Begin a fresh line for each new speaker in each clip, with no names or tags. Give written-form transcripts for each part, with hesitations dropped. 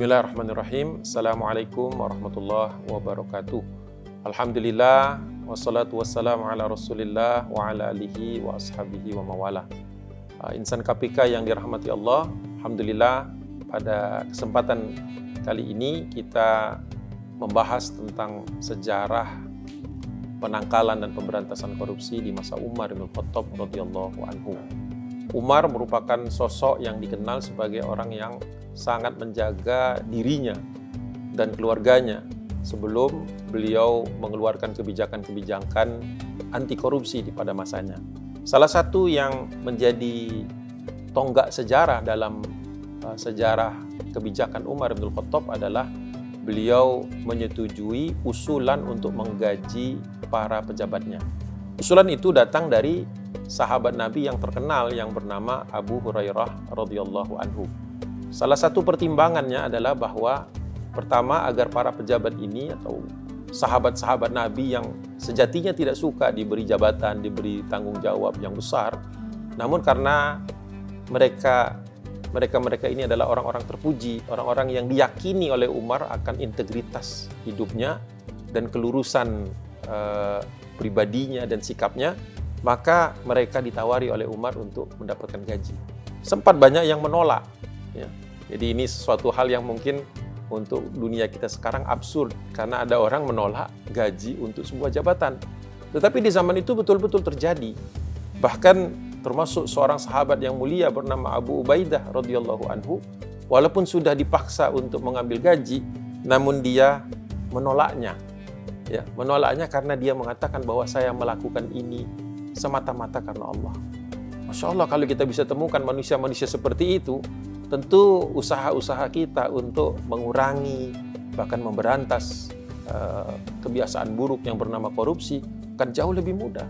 Bismillahirrahmanirrahim. Assalamualaikum warahmatullahi wabarakatuh. Alhamdulillah, wassalatu wassalamu ala rasulillah wa ala alihi wa ashabihi wa mawala. Insan KPK yang dirahmati Allah, Alhamdulillah pada kesempatan kali ini kita membahas tentang sejarah penangkalan dan pemberantasan korupsi di masa Umar bin Khattab radhiyallahu anhu. Umar merupakan sosok yang dikenal sebagai orang yang sangat menjaga dirinya dan keluarganya sebelum beliau mengeluarkan kebijakan-kebijakan anti korupsi pada masanya. Salah satu yang menjadi tonggak sejarah dalam sejarah kebijakan Umar bin Khattab adalah beliau menyetujui usulan untuk menggaji para pejabatnya. Usulan itu datang dari sahabat Nabi yang terkenal yang bernama Abu Hurairah radhiyallahu anhu. Salah satu pertimbangannya adalah bahwa pertama agar para pejabat ini atau sahabat-sahabat Nabi yang sejatinya tidak suka diberi jabatan, diberi tanggung jawab yang besar, namun karena mereka ini adalah orang-orang terpuji, orang-orang yang diyakini oleh Umar akan integritas hidupnya dan kelurusan pribadinya dan sikapnya, maka mereka ditawari oleh Umar untuk mendapatkan gaji. Sempat banyak yang menolak. Ya. Jadi ini sesuatu hal yang mungkin untuk dunia kita sekarang absurd, karena ada orang menolak gaji untuk sebuah jabatan. Tetapi di zaman itu betul-betul terjadi. Bahkan termasuk seorang sahabat yang mulia bernama Abu Ubaidah radhiyallahu anhu, walaupun sudah dipaksa untuk mengambil gaji, namun dia menolaknya. Ya, menolaknya karena dia mengatakan bahwa saya melakukan ini semata-mata karena Allah. Masya Allah, kalau kita bisa temukan manusia-manusia seperti itu, tentu usaha-usaha kita untuk mengurangi, bahkan memberantas kebiasaan buruk yang bernama korupsi akan jauh lebih mudah.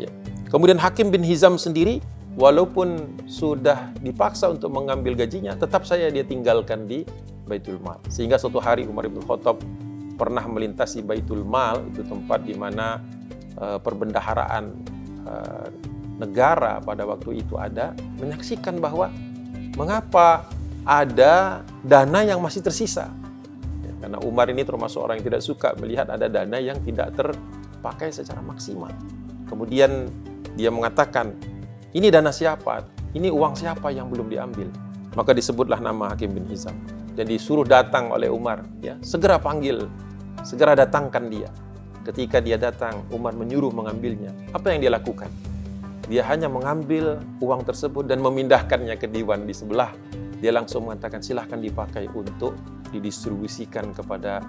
Ya. Kemudian Hakim bin Hizam sendiri, walaupun sudah dipaksa untuk mengambil gajinya, tetap saja dia tinggalkan di Baitul Mal. Sehingga suatu hari Umar bin Khattab pernah melintasi Baitul Mal, itu tempat di mana perbendaharaan negara pada waktu itu ada, menyaksikan bahwa mengapa ada dana yang masih tersisa. Ya, karena Umar ini termasuk orang yang tidak suka melihat ada dana yang tidak terpakai secara maksimal. Kemudian dia mengatakan, ini dana siapa? Ini uang siapa yang belum diambil? Maka disebutlah nama Hakim bin Hizam. Dan disuruh datang oleh Umar, ya, segera panggil, segera datangkan dia. Ketika dia datang, Umar menyuruh mengambilnya. Apa yang dia lakukan? Dia hanya mengambil uang tersebut dan memindahkannya ke diwan di sebelah. Dia langsung mengatakan, silahkan dipakai untuk didistribusikan kepada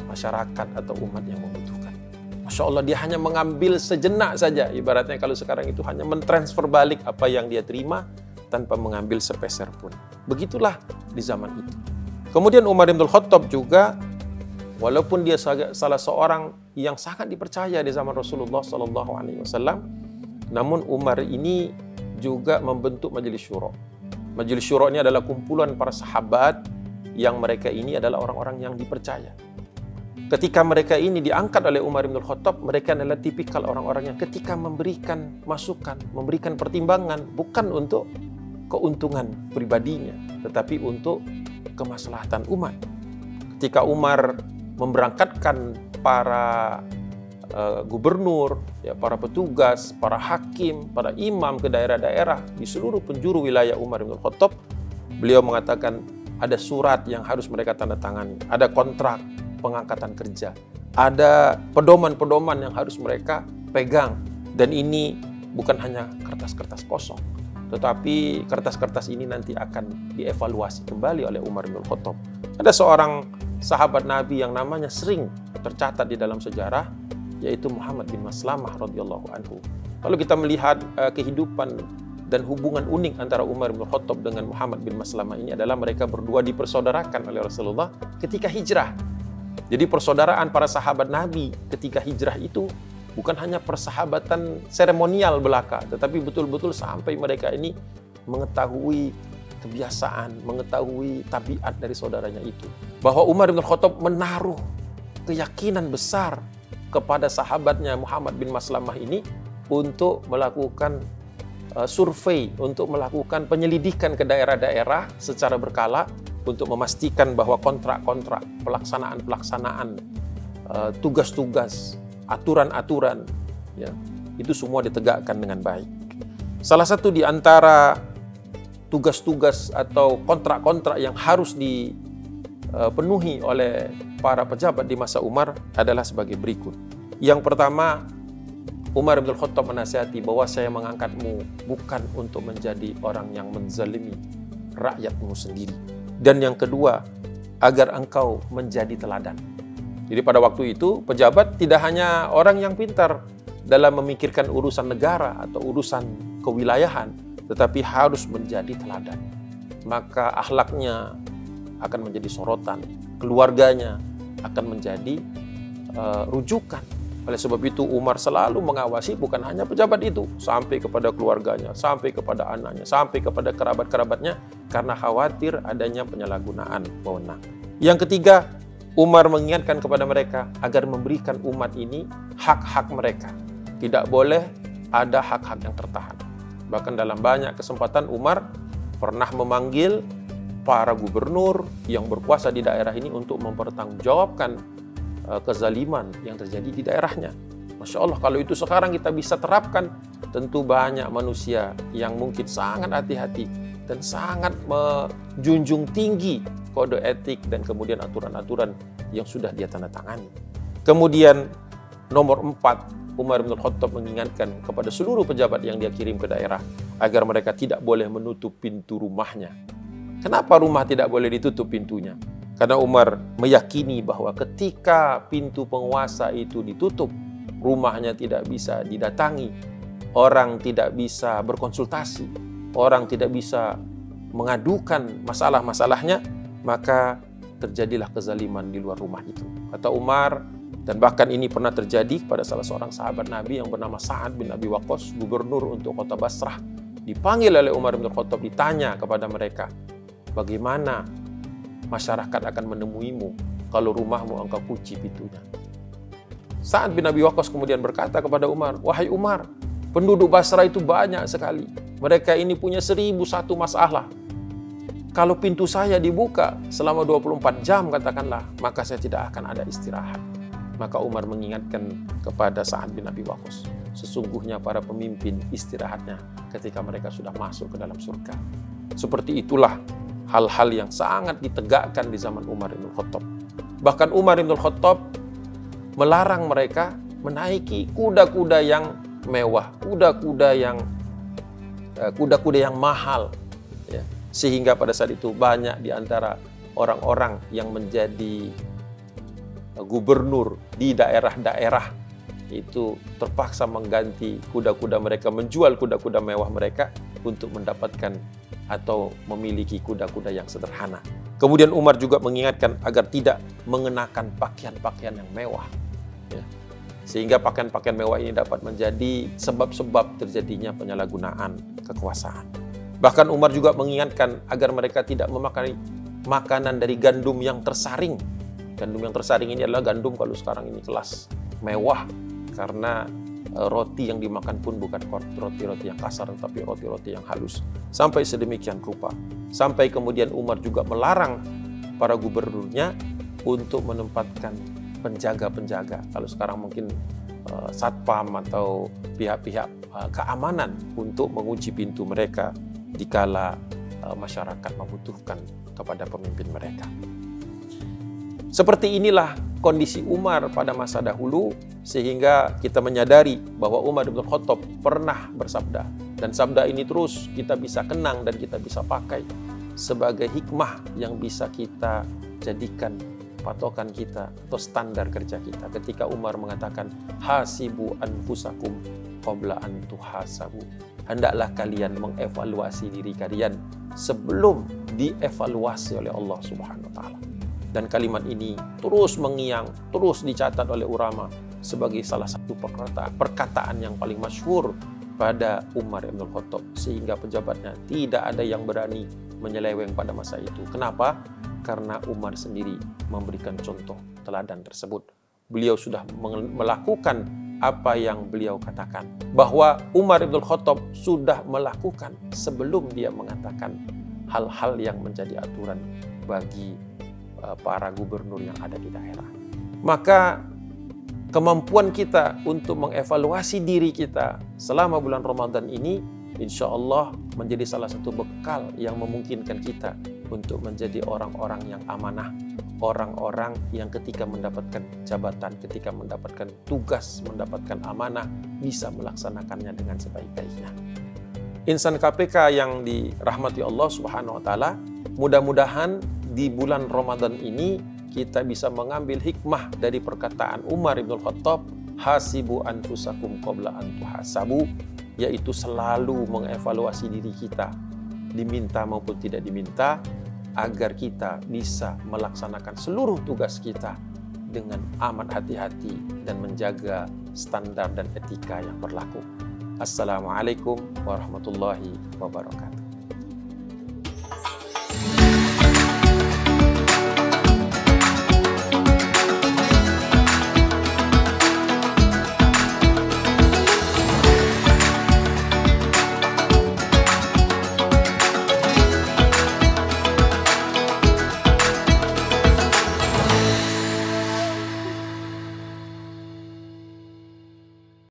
masyarakat atau umat yang membutuhkan. Masya Allah, dia hanya mengambil sejenak saja. Ibaratnya kalau sekarang itu hanya mentransfer balik apa yang dia terima tanpa mengambil sepeser pun. Begitulah di zaman itu. Kemudian Umar bin Khattab juga, walaupun dia salah seorang yang sangat dipercaya di zaman Rasulullah SAW, namun Umar ini juga membentuk Majelis Syuro. Majelis Syuro ini adalah kumpulan para sahabat yang mereka ini adalah orang-orang yang dipercaya. Ketika mereka ini diangkat oleh Umar bin Khattab, mereka adalah tipikal orang-orang yang ketika memberikan masukan, memberikan pertimbangan, bukan untuk keuntungan pribadinya, tetapi untuk kemaslahatan umat. Ketika Umar memberangkatkan para gubernur, ya, para petugas, para hakim, para imam ke daerah-daerah di seluruh penjuru wilayah Umar bin Khattab, beliau mengatakan ada surat yang harus mereka tanda tangani, ada kontrak pengangkatan kerja, ada pedoman-pedoman yang harus mereka pegang, dan ini bukan hanya kertas-kertas kosong, tetapi kertas-kertas ini nanti akan dievaluasi kembali oleh Umar bin Khattab. Ada seorang sahabat Nabi yang namanya sering tercatat di dalam sejarah, yaitu Muhammad bin Maslamah radhiyallahu anhu. Kalau kita melihat kehidupan dan hubungan unik antara Umar bin Khattab dengan Muhammad bin Maslamah ini adalah mereka berdua dipersaudarakan oleh Rasulullah ketika hijrah. Jadi persaudaraan para sahabat Nabi ketika hijrah itu bukan hanya persahabatan seremonial belaka, tetapi betul-betul sampai mereka ini mengetahui kebiasaan, mengetahui tabiat dari saudaranya itu. Bahwa Umar bin Khattab menaruh keyakinan besar kepada sahabatnya Muhammad bin Maslamah ini untuk melakukan survei, untuk melakukan penyelidikan ke daerah-daerah secara berkala untuk memastikan bahwa kontrak-kontrak, pelaksanaan-pelaksanaan, tugas-tugas, aturan-aturan, ya, itu semua ditegakkan dengan baik. Salah satu di antara tugas-tugas atau kontrak-kontrak yang harus dipenuhi oleh para pejabat di masa Umar adalah sebagai berikut. Yang pertama, Umar bin Khattab menasihati bahwa saya mengangkatmu bukan untuk menjadi orang yang menzalimi rakyatmu sendiri. Dan yang kedua, agar engkau menjadi teladan. Jadi pada waktu itu pejabat tidak hanya orang yang pintar dalam memikirkan urusan negara atau urusan kewilayahan, tetapi harus menjadi teladan. Maka akhlaknya akan menjadi sorotan, keluarganya akan menjadi rujukan. Oleh sebab itu Umar selalu mengawasi bukan hanya pejabat itu, sampai kepada keluarganya, sampai kepada anaknya, sampai kepada kerabat-kerabatnya, karena khawatir adanya penyalahgunaan wewenang. Yang ketiga, Umar mengingatkan kepada mereka agar memberikan umat ini hak-hak mereka. Tidak boleh ada hak-hak yang tertahan. Bahkan dalam banyak kesempatan Umar pernah memanggil para gubernur yang berkuasa di daerah ini untuk mempertanggungjawabkan kezaliman yang terjadi di daerahnya. Masya Allah, kalau itu sekarang kita bisa terapkan, tentu banyak manusia yang mungkin sangat hati-hati dan sangat menjunjung tinggi kode etik dan kemudian aturan-aturan yang sudah dia tanda tangani. Kemudian nomor 4, Umar bin Khattab mengingatkan kepada seluruh pejabat yang dia kirim ke daerah agar mereka tidak boleh menutup pintu rumahnya. Kenapa rumah tidak boleh ditutup pintunya? Karena Umar meyakini bahwa ketika pintu penguasa itu ditutup, rumahnya tidak bisa didatangi, orang tidak bisa berkonsultasi, orang tidak bisa mengadukan masalah-masalahnya, maka terjadilah kezaliman di luar rumah itu. Kata Umar, dan bahkan ini pernah terjadi pada salah seorang sahabat Nabi yang bernama Sa'ad bin Abi Waqqas, gubernur untuk kota Basrah. Dipanggil oleh Umar bin Khattab, ditanya kepada mereka, bagaimana masyarakat akan menemuimu kalau rumahmu engkau kunci pintunya. Sa'ad bin Abi Waqqas kemudian berkata kepada Umar, wahai Umar, penduduk Basrah itu banyak sekali. Mereka ini punya 1001 masalah. Kalau pintu saya dibuka selama 24 jam katakanlah, maka saya tidak akan ada istirahat. Maka Umar mengingatkan kepada Sa'ad bin Abi Waqqas, sesungguhnya para pemimpin istirahatnya ketika mereka sudah masuk ke dalam surga. Seperti itulah hal-hal yang sangat ditegakkan di zaman Umar bin Khattab. Bahkan Umar bin Khattab melarang mereka menaiki kuda-kuda yang mewah, kuda-kuda yang mahal, ya. Sehingga pada saat itu banyak di antara orang-orang yang menjadi gubernur di daerah-daerah itu terpaksa mengganti kuda-kuda mereka, menjual kuda-kuda mewah mereka untuk mendapatkan atau memiliki kuda-kuda yang sederhana. Kemudian Umar juga mengingatkan agar tidak mengenakan pakaian-pakaian yang mewah, ya. Sehingga pakaian-pakaian mewah ini dapat menjadi sebab-sebab terjadinya penyalahgunaan kekuasaan. Bahkan Umar juga mengingatkan agar mereka tidak memakai makanan dari gandum yang tersaring. Gandum yang tersaring ini adalah gandum kalau sekarang ini kelas mewah, karena roti yang dimakan pun bukan roti-roti yang kasar, tetapi roti-roti yang halus. Sampai sedemikian rupa. Sampai kemudian Umar juga melarang para gubernurnya untuk menempatkan penjaga-penjaga. Kalau sekarang mungkin satpam atau pihak-pihak keamanan untuk mengunci pintu mereka dikala masyarakat membutuhkan kepada pemimpin mereka. Seperti inilah kondisi Umar pada masa dahulu, sehingga kita menyadari bahwa Umar bin Khattab pernah bersabda, dan sabda ini terus kita bisa kenang dan kita bisa pakai sebagai hikmah yang bisa kita jadikan patokan kita atau standar kerja kita. Ketika Umar mengatakan, hasibu anfusakum qabla an tuhasabu. Hendaklah kalian mengevaluasi diri kalian sebelum dievaluasi oleh Allah Subhanahu wa taala. Dan kalimat ini terus mengiang, terus dicatat oleh ulama sebagai salah satu perkataan yang paling masyhur pada Umar bin Khattab, sehingga pejabatnya tidak ada yang berani menyeleweng pada masa itu. Kenapa? Karena Umar sendiri memberikan contoh teladan tersebut. Beliau sudah melakukan apa yang beliau katakan, bahwa Umar bin Khattab sudah melakukan sebelum dia mengatakan hal-hal yang menjadi aturan bagi para gubernur yang ada di daerah. Maka kemampuan kita untuk mengevaluasi diri kita selama bulan Ramadan ini, insya Allah menjadi salah satu bekal yang memungkinkan kita untuk menjadi orang-orang yang amanah, orang-orang yang ketika mendapatkan jabatan, ketika mendapatkan tugas, mendapatkan amanah, bisa melaksanakannya dengan sebaik-baiknya. Insan KPK yang dirahmati Allah Subhanahu wa Ta'ala, mudah-mudahan di bulan Ramadan ini kita bisa mengambil hikmah dari perkataan Umar bin Khattab, hasibu anfusakum qabla an tuhasabu, yaitu selalu mengevaluasi diri kita, diminta maupun tidak diminta, agar kita bisa melaksanakan seluruh tugas kita dengan amat hati-hati dan menjaga standar dan etika yang berlaku. Assalamualaikum warahmatullahi wabarakatuh.